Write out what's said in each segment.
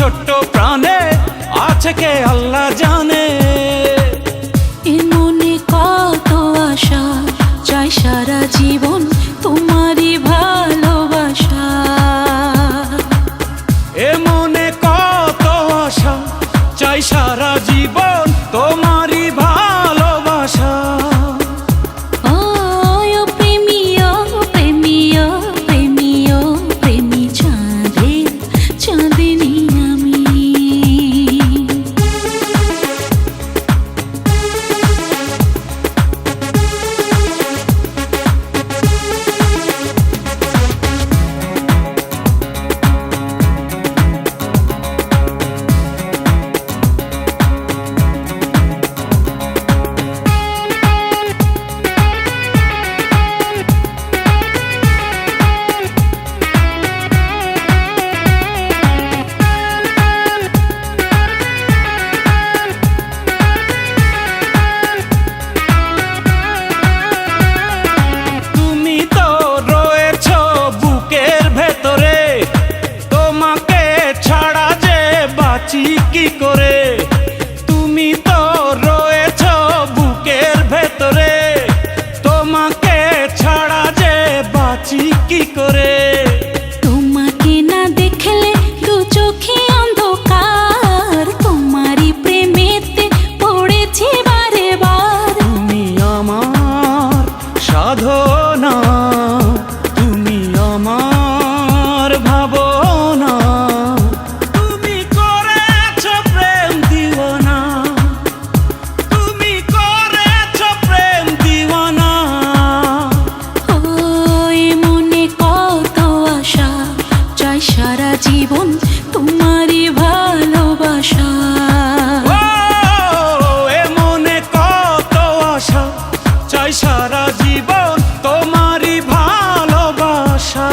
ছোট্ট প্রাণে আছে কে আল্লাহ জানে। এ মনে কত আশা, চাই সারা জীবন তোমারই ভালোবাসা। এ মনে কত আশা, চাই সারা জীবন তোমারই ভালোবাসা। ও প্রেমী, ও প্রেমী, ও প্রেমী, ও প্রেমী চাঁদের চাঁদিনী আমি। কি করে তুমি তো রয়েছো বুকের ভেতরে, তোমাকে ছাড়া যে বাঁচি কি করে। তোমাকে না দেখলে দু চোখে অন্ধকার, তোমারই প্রেমেতে পড়েছি বারে বার। তুমি আমার সাধনা, তুমি আমার ভাবনা, সারা জীবন তোমারই ভালোবাসা। এ মনে কত আশা, চাই সারা জীবন তোমারই ভালোবাসা।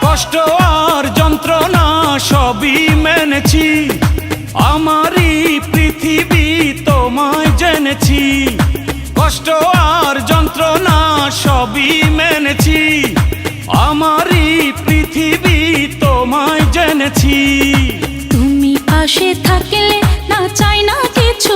কষ্ট আর যন্ত্রণা সবই মেনেছি, আমারই পৃথিবী তোমায় জেনেছি। কষ্ট আর যন্ত্রণা সবই মেনেছি, আমারই পৃথিবী তোমায় জেনেছি। তুমি পাশে থাকলে না চাই না কিছু